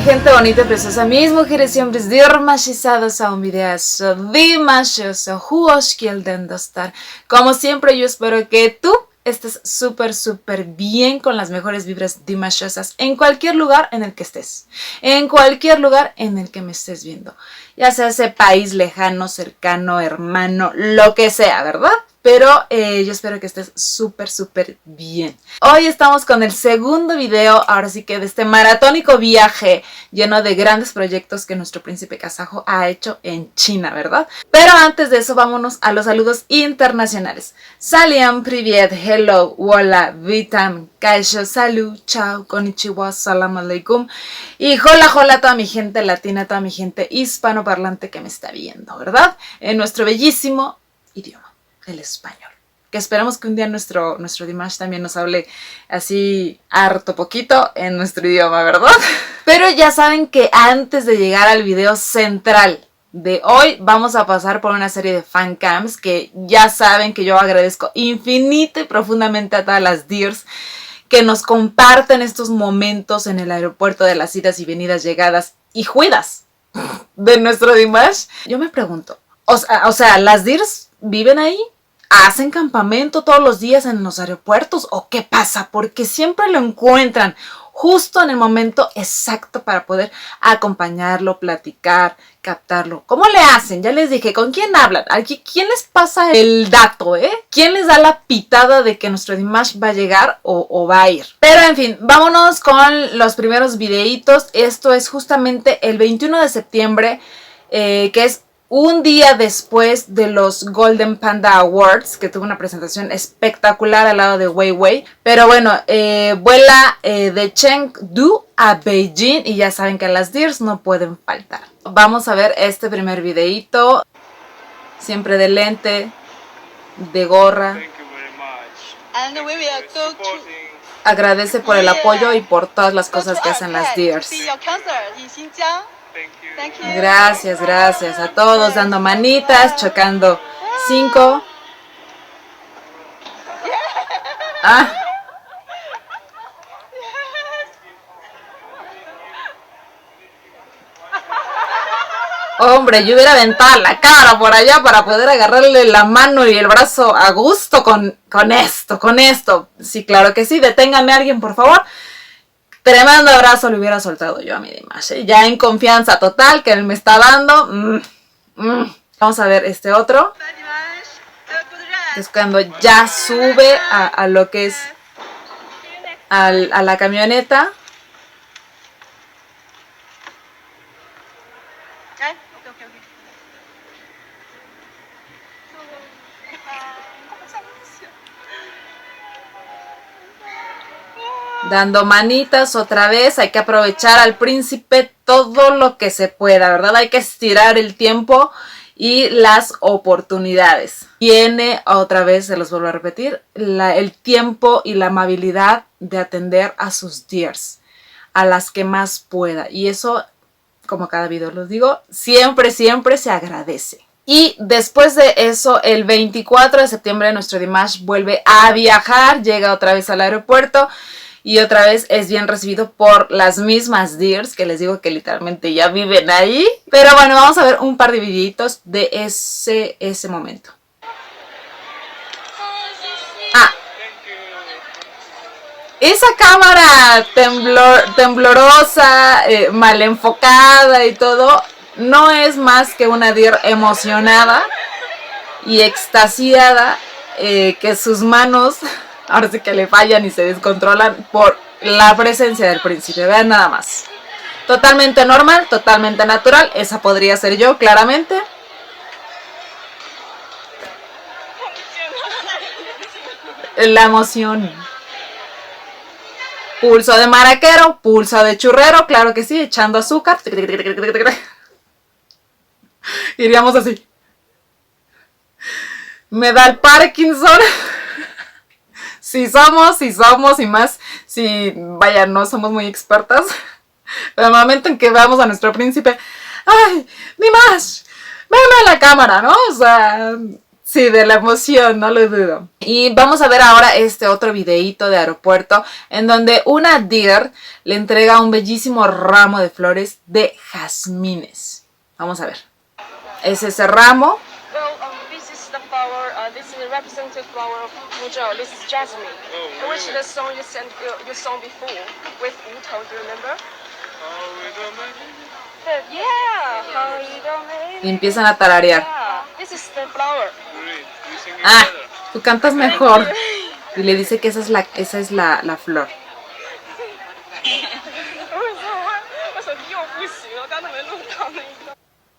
gente bonita y preciosa, mis mujeres y hombres dermashizados a un video demashoso, huoshkielden dostar. Como siempre, yo espero que tú estés súper bien con las mejores vibras dimashosas en cualquier lugar en el que estés, en cualquier lugar en el que me estés viendo, ya sea ese país lejano, cercano, hermano, lo que sea, ¿verdad? Pero yo espero que estés súper bien. Hoy estamos con el segundo video, ahora sí que de este maratónico viaje lleno de grandes proyectos que nuestro príncipe kazajo ha hecho en China, ¿verdad? Pero antes de eso, vámonos a los saludos internacionales. Saliam, privet, hello, hola, vitam, kaisho, salud, chao, konnichiwa, salam aleikum. Y hola a toda mi gente latina, toda mi gente hispanoparlante que me está viendo, ¿verdad? En nuestro bellísimo idioma. El español. Que esperamos que un día nuestro Dimash también nos hable así harto poquito en nuestro idioma, ¿verdad? Pero ya saben que antes de llegar al video central de hoy, vamos a pasar por una serie de fancams que ya saben que yo agradezco infinita y profundamente a todas las dears que nos comparten estos momentos en el aeropuerto de las idas y venidas, llegadas y juidas de nuestro Dimash. Yo me pregunto, o sea, ¿las dears viven ahí? ¿Hacen campamento todos los días en los aeropuertos? ¿O qué pasa? Porque siempre lo encuentran justo en el momento exacto para poder acompañarlo, platicar, captarlo. ¿Cómo le hacen? Ya les dije, ¿con quién hablan? ¿Quién les pasa el dato, ¿Quién les da la pitada de que nuestro Dimash va a llegar o va a ir? Pero en fin, vámonos con los primeros videitos. Esto es justamente el 21 de septiembre, que es un día después de los Golden Panda Awards, que tuvo una presentación espectacular al lado de Weiwei. Pero bueno, vuela de Chengdu a Beijing y ya saben que las dears no pueden faltar. Vamos a ver este primer videito. Siempre de lente, de gorra. Agradece por el apoyo y por todas las cosas que hacen las dears. Gracias a todos, dando manitas, chocando 5. Hombre, yo hubiera aventado la cara por allá para poder agarrarle la mano y el brazo a gusto con esto. Sí, claro que sí, deténgame alguien, por favor. Tremendo abrazo le hubiera soltado yo a mi Dimash, ya en confianza total que él me está dando. Vamos a ver este otro. Es cuando ya sube a lo que es a la camioneta. Dando manitas otra vez, hay que aprovechar al príncipe todo lo que se pueda, ¿verdad? Hay que estirar el tiempo y las oportunidades. Tiene otra vez, se los vuelvo a repetir, el tiempo y la amabilidad de atender a sus dears, a las que más pueda. Y eso, como cada video los digo, siempre se agradece. Y después de eso, el 24 de septiembre, nuestro Dimash vuelve a viajar, llega otra vez al aeropuerto. Y otra vez es bien recibido por las mismas dears, que les digo que literalmente ya viven ahí. Pero bueno, vamos a ver un par de videitos de ese momento. Esa cámara temblorosa, mal enfocada y todo, no es más que una dear emocionada y extasiada, que sus manos ahora sí que le fallan y se descontrolan por la presencia del príncipe. Vean nada más. Totalmente normal, totalmente natural. Esa podría ser yo, claramente. La emoción. Pulso de maraquero, pulso de churrero, claro que sí, echando azúcar. Iríamos así. Me da el Parkinson. Si somos y más, si vaya, no somos muy expertas, pero el momento en que veamos a nuestro príncipe, ¡ay, Dimash! ¡Véame a la cámara!, ¿no? O sea, Sí, de la emoción, no lo dudo. Y vamos a ver ahora este otro videíto de aeropuerto en donde una deer le entrega un bellísimo ramo de flores de jazmines. Vamos a ver. Es ese ramo. This is the flower. This is the representative flower of Fuzhou. This is jasmine, which the song you sang before with Wu Tou. Do you remember? Y empiezan a tararear. Yeah, this is the flower. Ah, tú cantas mejor. Y le dice que esa es la flor.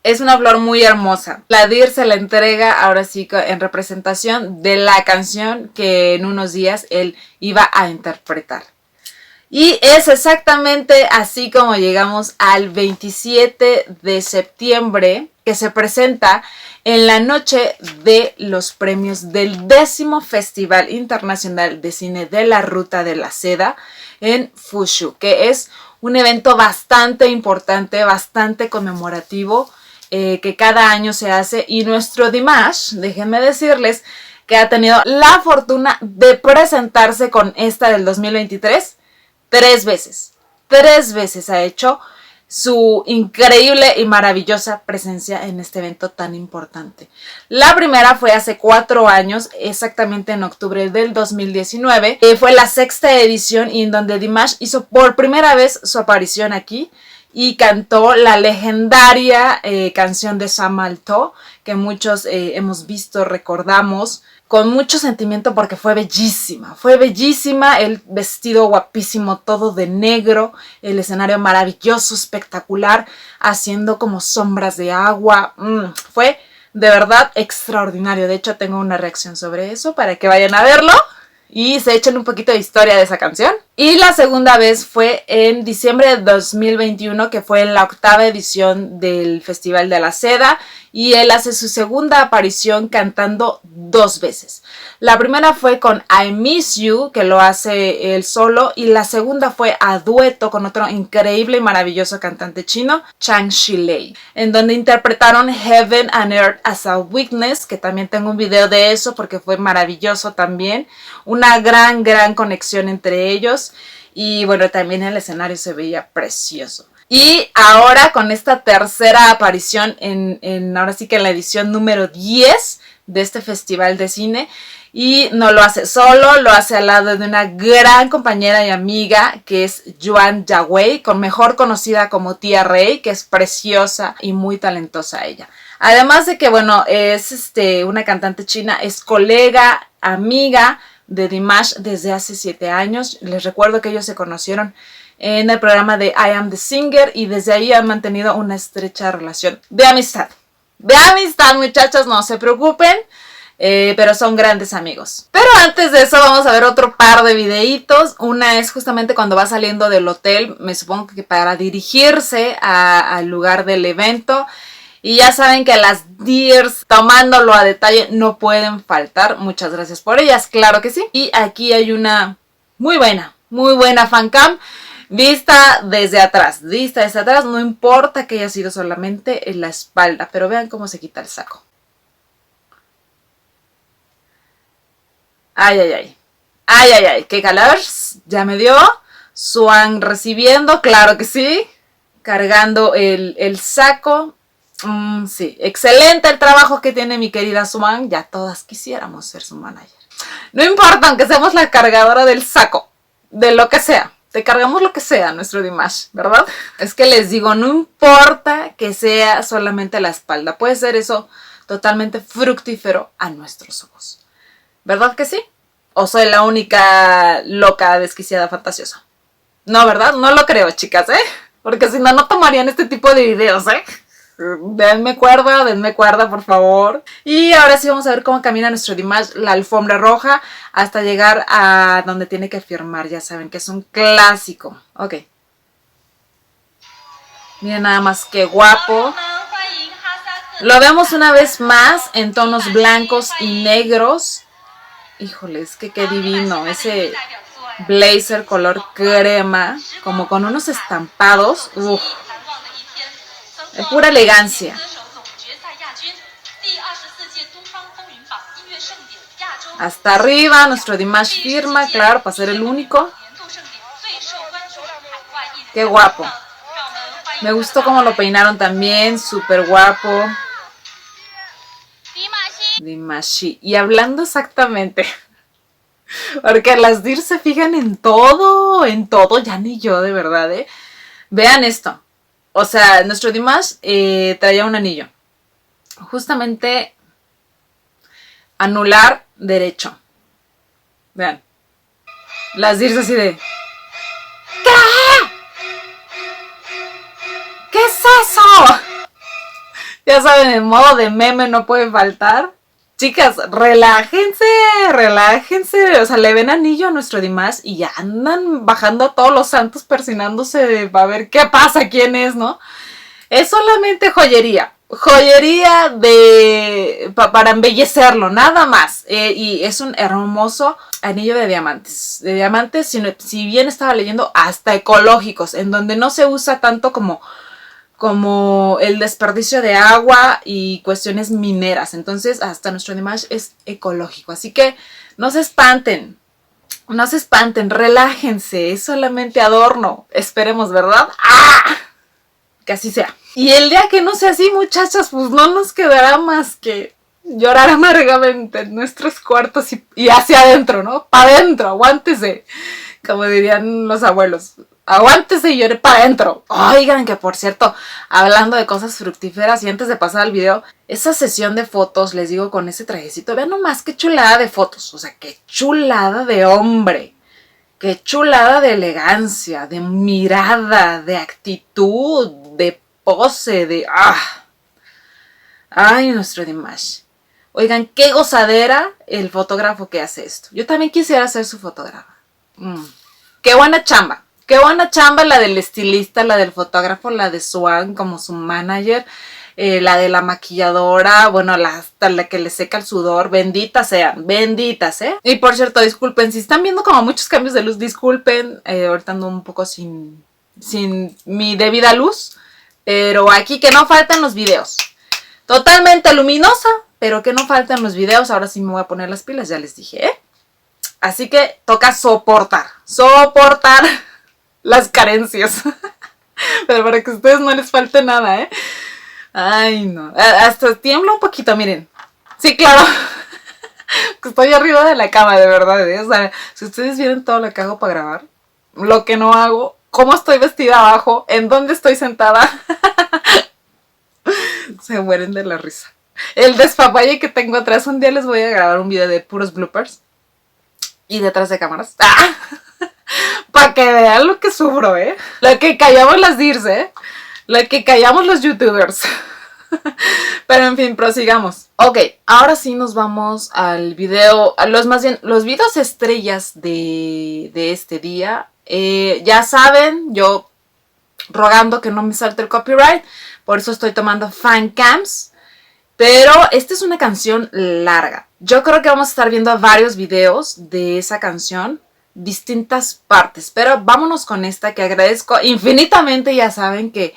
Es una flor muy hermosa. La deer se la entrega ahora sí en representación de la canción que en unos días él iba a interpretar. Y es exactamente así como llegamos al 27 de septiembre, que se presenta en la noche de los premios del 10º Festival Internacional de Cine de la Ruta de la Seda en Fuzhou, que es un evento bastante importante, bastante conmemorativo, que cada año se hace. Y nuestro Dimash, déjenme decirles que ha tenido la fortuna de presentarse con esta del 2023 3 veces. 3 veces ha hecho su increíble y maravillosa presencia en este evento tan importante. La primera fue hace 4 años, exactamente en octubre del 2019. Fue la 6ª edición y en donde Dimash hizo por primera vez su aparición aquí y cantó la legendaria canción de Samalto, que muchos hemos visto, recordamos, con mucho sentimiento porque fue bellísima, el vestido guapísimo, todo de negro, el escenario maravilloso, espectacular, haciendo como sombras de agua, fue de verdad extraordinario. De hecho tengo una reacción sobre eso para que vayan a verlo y se echen un poquito de historia de esa canción. Y la segunda vez fue en diciembre de 2021, que fue en la 8ª edición del Festival de la Seda, y él hace su segunda aparición cantando 2 veces. La primera fue con I Miss You, que lo hace él solo, y la segunda fue a dueto con otro increíble y maravilloso cantante chino, Chang Shilei, en donde interpretaron Heaven and Earth as a Witness, que también tengo un video de eso porque fue maravilloso también, una gran conexión entre ellos. Y bueno, también el escenario se veía precioso. Y ahora con esta tercera aparición ahora sí que en la edición número 10 de este festival de cine, y no lo hace solo, lo hace al lado de una gran compañera y amiga que es Yuan Yawei, mejor conocida como Tía Rey, que es preciosa y muy talentosa ella. Además de que bueno, es una cantante china, es colega, amiga de Dimash desde hace 7 años. Les recuerdo que ellos se conocieron en el programa de I Am the Singer y desde ahí han mantenido una estrecha relación de amistad. De amistad, muchachos, no se preocupen, pero son grandes amigos. Pero antes de eso vamos a ver otro par de videitos. Una es justamente cuando va saliendo del hotel, me supongo que para dirigirse al lugar del evento. Y ya saben que las deers, tomándolo a detalle, no pueden faltar. Muchas gracias por ellas, claro que sí. Y aquí hay una muy buena fancam, vista desde atrás. No importa que haya sido solamente en la espalda, pero vean cómo se quita el saco. Ay, qué calor, ya me dio. Swan recibiendo, claro que sí. Cargando el saco. Sí, excelente el trabajo que tiene mi querida Swan. Ya todas quisiéramos ser su manager. No importa, aunque seamos la cargadora del saco, de lo que sea. Te cargamos lo que sea, nuestro Dimash, ¿verdad? Es que les digo, no importa que sea solamente la espalda. Puede ser eso totalmente fructífero a nuestros ojos. ¿Verdad que sí? ¿O soy la única loca, desquiciada, fantasiosa? No, ¿verdad? No lo creo, chicas, Porque si no, no tomarían este tipo de videos, Denme cuerda, por favor. Y ahora sí vamos a ver cómo camina nuestro Dimash la alfombra roja hasta llegar a donde tiene que firmar. Ya saben que es un clásico. Ok. Miren nada más qué guapo. Lo vemos una vez más en tonos blancos y negros. Híjoles, que qué divino. Ese blazer color crema, como con unos estampados. Uf. De pura elegancia. Hasta arriba, nuestro Dimash firma, claro, para ser el único. Qué guapo. Me gustó cómo lo peinaron también, súper guapo. Dimashi. Y hablando exactamente, porque las DIR se fijan en todo, ya ni yo, de verdad, ¿eh? Vean esto. O sea, nuestro Dimash traía un anillo. Justamente anular derecho. Vean. Las DIRs así de... ¿Qué? ¿Qué es eso? Ya saben, el modo de meme no puede faltar. Chicas, relájense, relájense. O sea, le ven anillo a nuestro Dimash y ya andan bajando a todos los santos persinándose para ver qué pasa, quién es, ¿no? Es solamente joyería. Joyería para embellecerlo, nada más. Y es un hermoso anillo de diamantes. De diamantes, si bien estaba leyendo, hasta ecológicos, en donde no se usa tanto como el desperdicio de agua y cuestiones mineras. Entonces, hasta nuestro Dimash es ecológico. Así que no se espanten. No se espanten, relájense. Es solamente adorno. Esperemos, ¿verdad? ¡Ah! Que así sea. Y el día que no sea así, muchachas, pues no nos quedará más que llorar amargamente en nuestros cuartos y hacia adentro, ¿no? Para adentro, aguántese. Como dirían los abuelos. Aguántese y llore para adentro. Oigan, que por cierto, hablando de cosas fructíferas y antes de pasar al video, esa sesión de fotos, les digo, con ese trajecito, vean nomás qué chulada de fotos. O sea, qué chulada de hombre. Qué chulada de elegancia, de mirada, de actitud, de pose, de... ¡ah! ¡Ay, nuestro Dimash! Oigan, qué gozadera el fotógrafo que hace esto. Yo también quisiera ser su fotógrafa. ¡Qué buena chamba! ¡Qué buena chamba la del estilista, la del fotógrafo, la de Swan como su manager! La de la maquilladora, bueno, hasta la que le seca el sudor, benditas sean, benditas, ¿eh? Y por cierto, disculpen, si están viendo como muchos cambios de luz, disculpen, ahorita ando un poco sin mi debida luz, pero aquí que no faltan los videos. Totalmente luminosa, pero que no faltan los videos, ahora sí me voy a poner las pilas, ya les dije, ¿eh? Así que toca soportar las carencias, pero para que a ustedes no les falte nada, ¿eh? Ay, no. Hasta tiembla un poquito, miren. Sí, claro. Estoy arriba de la cama, de verdad. ¿Eh? O sea, si ustedes vieron todo lo que hago para grabar, lo que no hago, cómo estoy vestida abajo, en dónde estoy sentada, se mueren de la risa. El despapalle que tengo atrás, un día les voy a grabar un video de puros bloopers y detrás de cámaras. ¡Ah! Para que vean lo que sufro, ¿eh? Lo que callamos las DIRs, ¿eh? Lo que callamos los youtubers. Pero en fin, prosigamos. Ok, ahora sí nos vamos al video, los videos estrellas de este día. Ya saben, yo rogando que no me salte el copyright, por eso estoy tomando fan cams. Pero esta es una canción larga. Yo creo que vamos a estar viendo varios videos de esa canción, distintas partes. Pero vámonos con esta que agradezco infinitamente. Ya saben que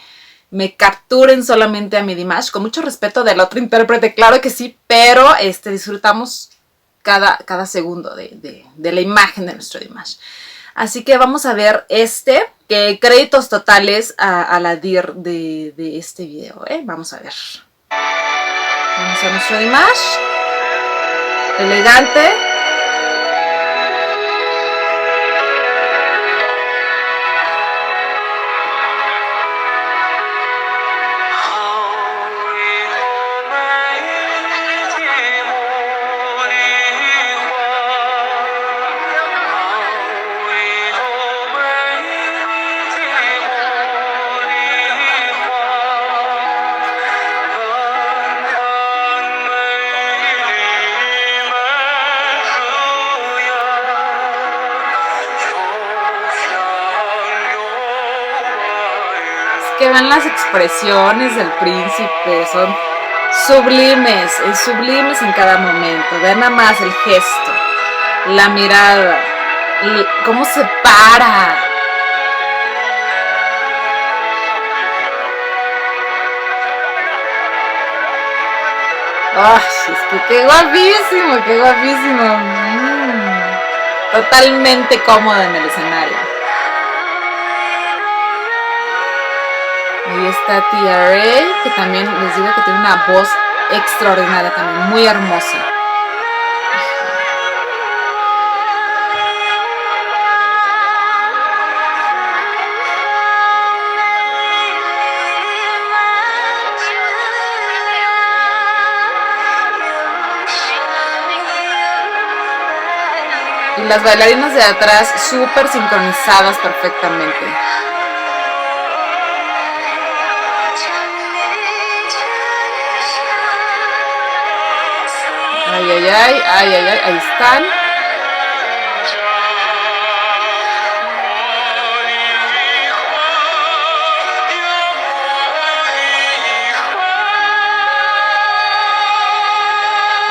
me capturen solamente a mi Dimash, con mucho respeto del otro intérprete, claro que sí, pero disfrutamos cada segundo de la imagen de nuestro Dimash. Así que vamos a ver que créditos totales a la DIR de este video, ¿eh? Vamos a ver. Vamos a nuestro Dimash. Elegante. Que vean las expresiones del príncipe, son sublimes en cada momento. Vean nada más el gesto, la mirada, cómo se para. ¡Ay! Es que qué guapísimo, qué guapísimo. Totalmente cómoda en el escenario. Ahí está Tia Ray, que también les digo que tiene una voz extraordinaria también, muy hermosa. Y las bailarinas de atrás súper sincronizadas perfectamente. Ay, ay, ay, ay, ay, ay, ahí están.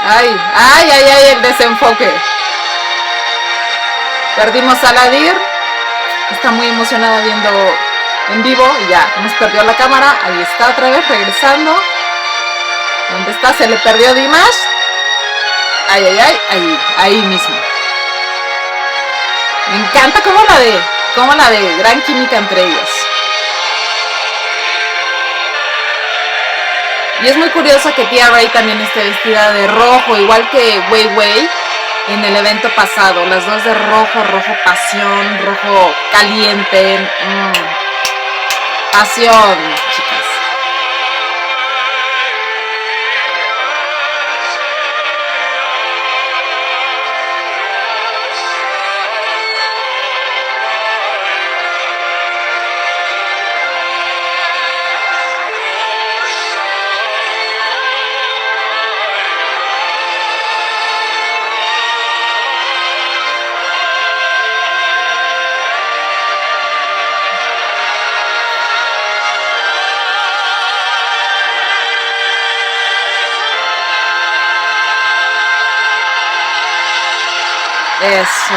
Ay, ay, ay, ay, el desenfoque. Perdimos a Ladir. Está muy emocionada viendo en vivo y ya nos perdió la cámara. Ahí está otra vez regresando. ¿Dónde está? Se le perdió Dimash. Ay, ay, ay, ahí mismo. Me encanta cómo la ve, gran química entre ellos. Y es muy curioso que Tia Ray también esté vestida de rojo, igual que Wei Wei en el evento pasado. Las dos de rojo, rojo pasión, rojo caliente. Pasión, chicas. Eso.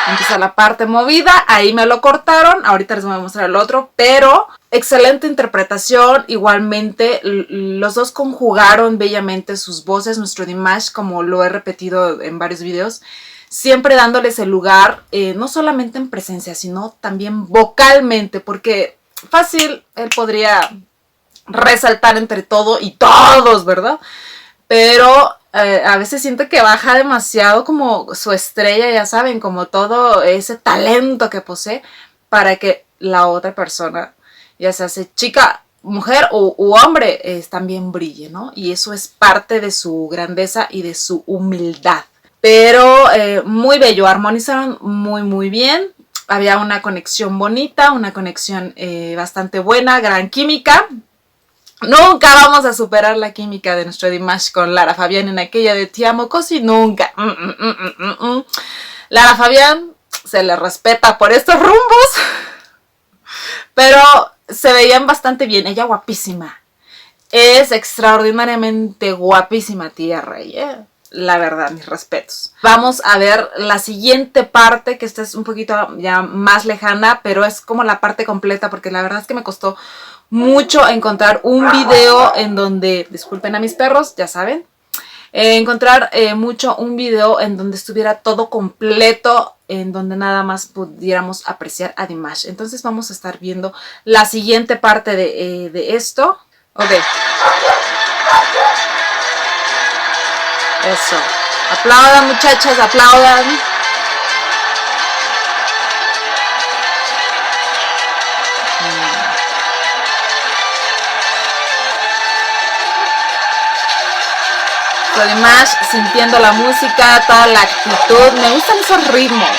Empieza la parte movida, ahí me lo cortaron, ahorita les voy a mostrar el otro, pero excelente interpretación, igualmente los dos conjugaron bellamente sus voces, nuestro Dimash, como lo he repetido en varios videos, siempre dándoles el lugar, no solamente en presencia, sino también vocalmente, porque fácil, él podría resaltar entre todo y todos, ¿verdad? Pero a veces siento que baja demasiado como su estrella, ya saben, como todo ese talento que posee para que la otra persona, ya sea chica, mujer u hombre, también brille, ¿no? Y eso es parte de su grandeza y de su humildad. Pero muy bello, armonizaron muy muy bien, había una conexión bonita, una conexión bastante buena, gran química. Nunca vamos a superar la química de nuestro Dimash con Lara Fabián en aquella de Ti amo così, nunca. Lara Fabián se le respeta por estos rumbos, pero se veían bastante bien. Ella guapísima. Es extraordinariamente guapísima Tia Ray, la verdad, mis respetos. Vamos a ver la siguiente parte, que esta es un poquito ya más lejana, pero es como la parte completa, porque la verdad es que me costó mucho encontrar un video en donde, disculpen a mis perros, ya saben, encontrar un video en donde estuviera todo completo, en donde nada más pudiéramos apreciar a Dimash. Entonces vamos a estar viendo la siguiente parte de esto. Ok. Eso. Aplaudan, muchachas, aplaudan. Dimash sintiendo la música, toda la actitud. Me gustan esos ritmos.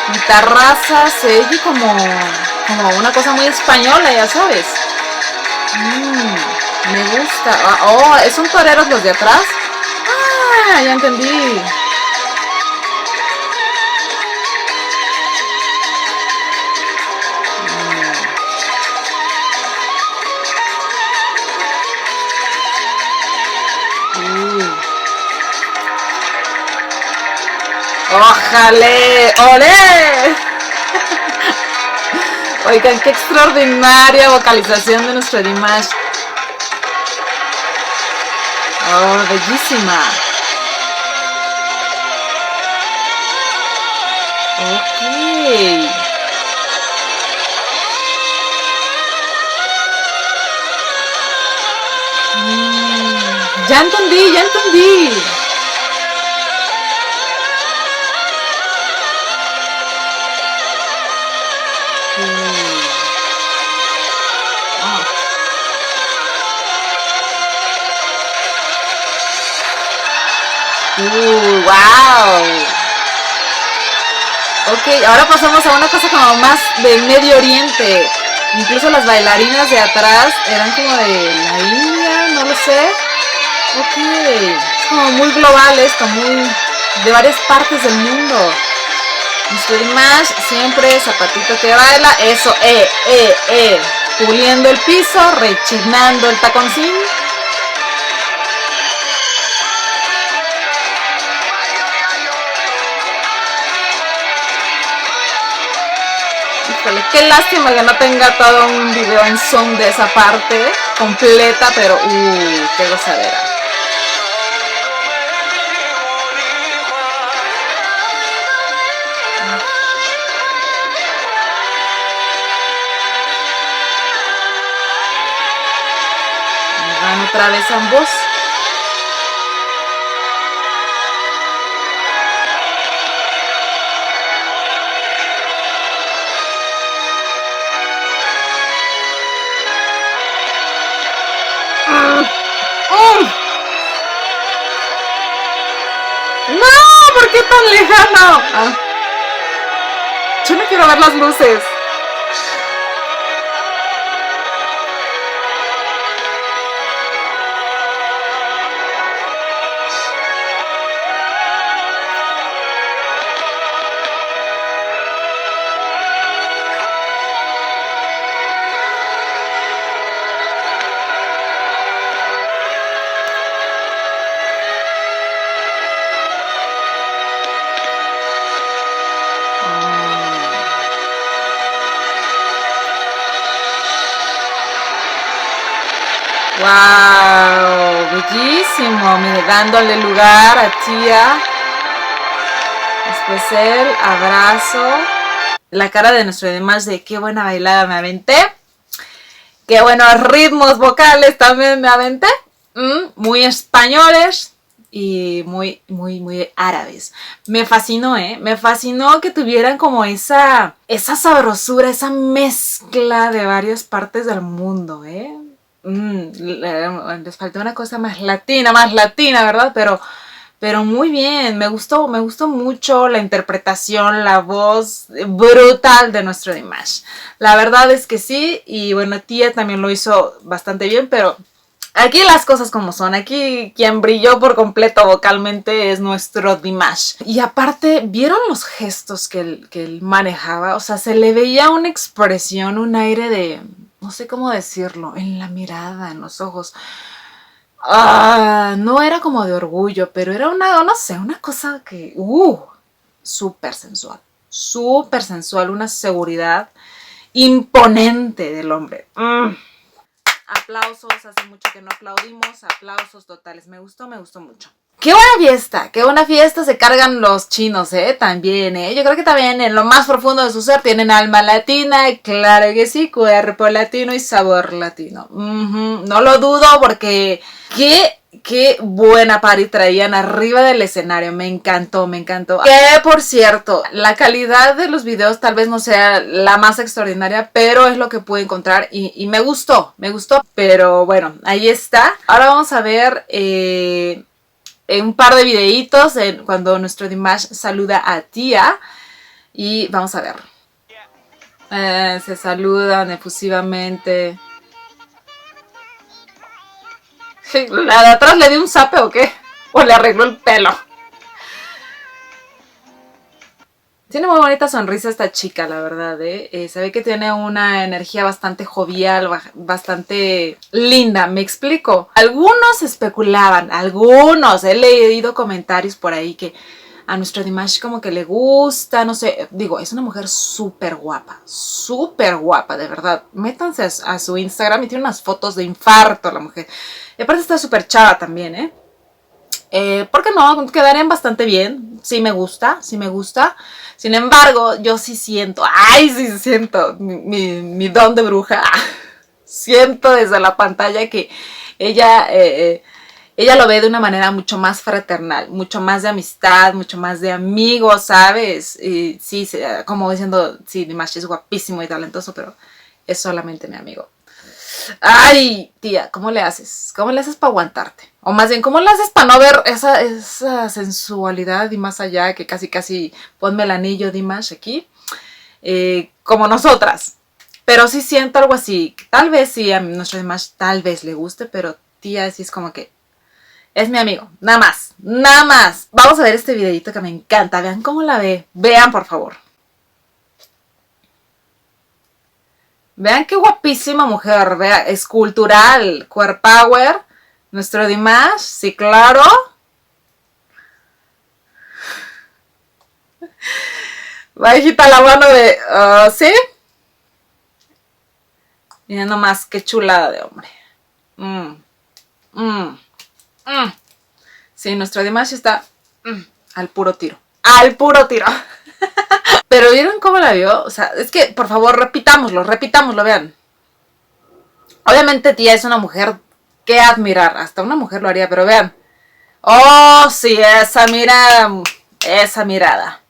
Guitarraza, se oye como una cosa muy española, ya sabes. Me gusta. Oh, ¿son toreros los de atrás? Ah, ya entendí. ¡Ójale! ¡Olé! Oigan, qué extraordinaria vocalización de nuestro Dimash. Oh, bellísima. Ok. Ya entendí, ya entendí. Wow. Ok, ahora pasamos a una cosa como más de Medio Oriente. Incluso las bailarinas de atrás eran como de la India, no lo sé. Ok, es como muy global esto, muy de varias partes del mundo. Nuestro Dimash siempre zapatito que baila, eso, puliendo el piso, rechinando el taconcín. Híjole, qué lástima que no tenga todo un video en zoom de esa parte completa, pero qué gozadera. Van otra vez ambos. ¡No! ¿Por qué tan lejano? Yo no quiero ver las luces. ¡Wow! Bellísimo. Mire, dándole lugar a Tía. Después el abrazo. La cara de nuestro Dimash de qué buena bailada me aventé. Qué buenos ritmos vocales también me aventé. Muy españoles y muy árabes. Me fascinó, Me fascinó que tuvieran como esa sabrosura, esa mezcla de varias partes del mundo, Les faltó una cosa más latina, ¿verdad? Pero muy bien, me gustó mucho la interpretación, la voz brutal de nuestro Dimash. La verdad es que sí, y bueno, Tía también lo hizo bastante bien, pero aquí las cosas como son. Aquí quien brilló por completo vocalmente es nuestro Dimash. Y aparte, ¿vieron los gestos que él manejaba? O sea, se le veía una expresión, un aire de... no sé cómo decirlo, en la mirada, en los ojos. No era como de orgullo, pero era una cosa que... súper sensual, una seguridad imponente del hombre. Aplausos, hace mucho que no aplaudimos, aplausos totales, me gustó mucho. ¡Qué buena fiesta se cargan los chinos, también, Yo creo que también en lo más profundo de su ser tienen alma latina, y claro que sí, cuerpo latino y sabor latino. No lo dudo porque qué buena party traían arriba del escenario, me encantó. Que por cierto, la calidad de los videos tal vez no sea la más extraordinaria, pero es lo que pude encontrar y me gustó, pero bueno, ahí está. Ahora vamos a ver un par de videitos cuando nuestro Dimash saluda a Tía y vamos a ver. Se saludan efusivamente. ¿La de atrás le dio un zape o qué? ¿O le arregló el pelo? Tiene muy bonita sonrisa esta chica, la verdad, Se ve que tiene una energía bastante jovial, bastante linda, ¿me explico? Algunos especulaban, he leído comentarios por ahí que a nuestro Dimash como que le gusta, no sé, digo, es una mujer súper guapa, de verdad. Métanse a su Instagram y tiene unas fotos de infarto la mujer. Y aparte está súper chava también, ¿eh? ¿Por qué no? Quedarían bastante bien. Sí me gusta, sí me gusta. Sin embargo, yo sí siento, sí siento mi don de bruja. Siento desde la pantalla que ella lo ve de una manera mucho más fraternal, mucho más de amistad, mucho más de amigos, ¿sabes? Y sí, como diciendo, sí, Dimash es guapísimo y talentoso, pero es solamente mi amigo. Ay, tía, ¿cómo le haces? ¿Cómo le haces para aguantarte? O más bien, ¿cómo le haces para no ver esa sensualidad y más allá, que casi ponme el anillo, Dimash, aquí? Como nosotras. Pero sí siento algo así. Tal vez sí, a nuestro Dimash tal vez le guste, pero tía, sí es como que es mi amigo. Nada más, nada más. Vamos a ver este videito que me encanta. Vean cómo la ve. Vean, por favor. Vean qué guapísima mujer, vean, escultural, core power, nuestro Dimash, sí, claro. Bajita la mano de, ¿sí? Miren nomás, qué chulada de hombre. Sí, nuestro Dimash está al puro tiro. Al puro tiro. Pero ¿vieron cómo la vio? O sea, es que, por favor, repitámoslo, vean. Obviamente, tía es una mujer que admirar. Hasta una mujer lo haría, pero vean. Oh, sí, esa mirada.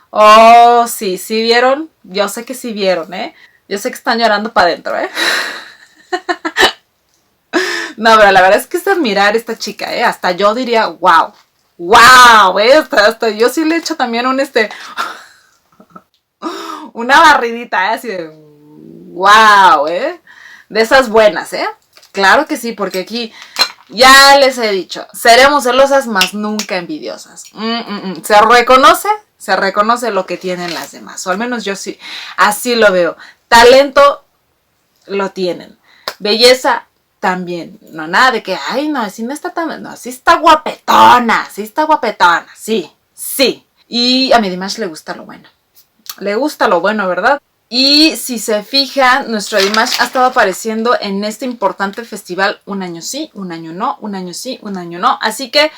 Oh, sí, ¿sí vieron? Yo sé que sí vieron, ¿eh? Yo sé que están llorando para adentro, ¿eh? No, pero la verdad es que es admirar esta chica, ¿eh? Hasta yo diría, wow. Wow, ¿eh? Hasta yo sí le echo también una barridita, ¿eh? Así de, wow, ¿eh? De esas buenas, ¿eh? Claro que sí, porque aquí ya les he dicho, seremos celosas, mas nunca envidiosas. Se reconoce lo que tienen las demás, o al menos yo sí, así lo veo. Talento lo tienen, belleza también, no nada de que, ay, no, así no está tan, no, sí está guapetona, sí. Y a mi Dimash le gusta lo bueno, ¿verdad? Y si se fijan, nuestro Dimash ha estado apareciendo en este importante festival un año sí, un año no, un año sí, un año no. Así que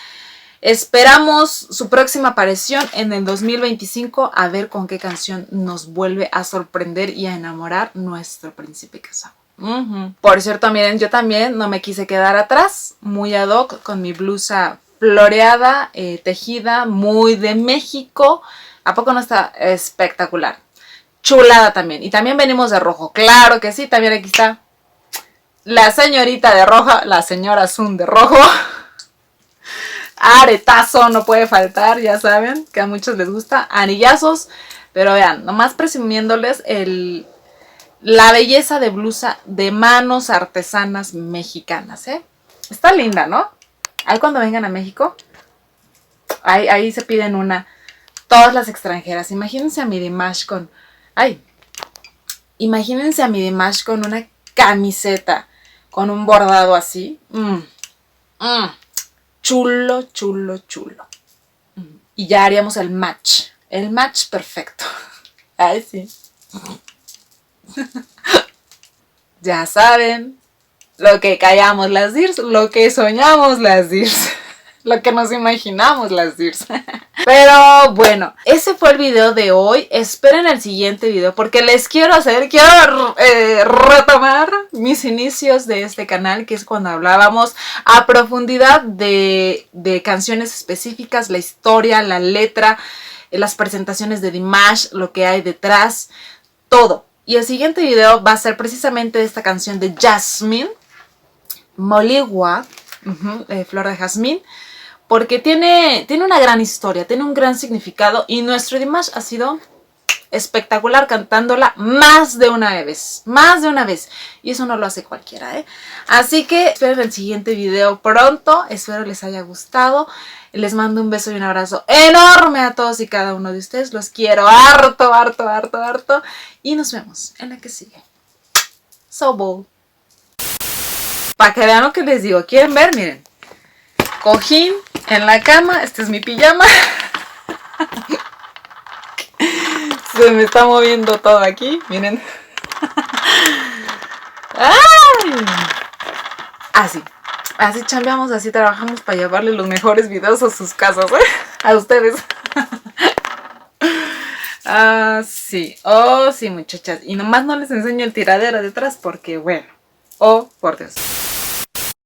esperamos su próxima aparición en el 2025 a ver con qué canción nos vuelve a sorprender y a enamorar nuestro príncipe casado. Por cierto, miren, yo también no me quise quedar atrás, muy ad hoc con mi blusa floreada, tejida, muy de México. ¿A poco no está espectacular? Chulada también. Y también venimos de rojo. Claro que sí. También aquí está la señorita de roja. La señora Sun de rojo. Aretazo no puede faltar. Ya saben que a muchos les gusta. Anillazos. Pero vean, nomás presumiéndoles la belleza de blusa de manos artesanas mexicanas, ¿eh? Está linda, ¿no? Ahí cuando vengan a México, ahí se piden una. Todas las extranjeras. Imagínense a mi Dimash con... imagínense a mi Dimash con una camiseta, con un bordado así. Chulo. Y ya haríamos el match perfecto. Ay, sí. Ya saben, lo que callamos las Dirs, lo que soñamos las Dirs, lo que nos imaginamos las Dirs. Pero bueno, ese fue el video de hoy. Esperen el siguiente video porque quiero retomar mis inicios de este canal, que es cuando hablábamos a profundidad de canciones específicas, la historia, la letra, las presentaciones de Dimash, lo que hay detrás, todo. Y el siguiente video va a ser precisamente de esta canción de Jasmine, Moligua, Flor de Jazmín. Porque tiene una gran historia, tiene un gran significado y nuestro Dimash ha sido espectacular cantándola más de una vez. Y eso no lo hace cualquiera, ¿eh? Así que esperen el siguiente video pronto. Espero les haya gustado. Les mando un beso y un abrazo enorme a todos y cada uno de ustedes. Los quiero harto. Y nos vemos en la que sigue. So bold. Para que vean lo que les digo. ¿Quieren ver? Miren. Cojín en la cama, este es mi pijama. Se me está moviendo todo aquí, miren. ¡Ay! Así chambeamos, así trabajamos para llevarle los mejores videos a sus casas, ¿eh? A ustedes. Sí. Oh, sí, muchachas. Y nomás no les enseño el tiradero detrás porque, bueno. Oh, por Dios.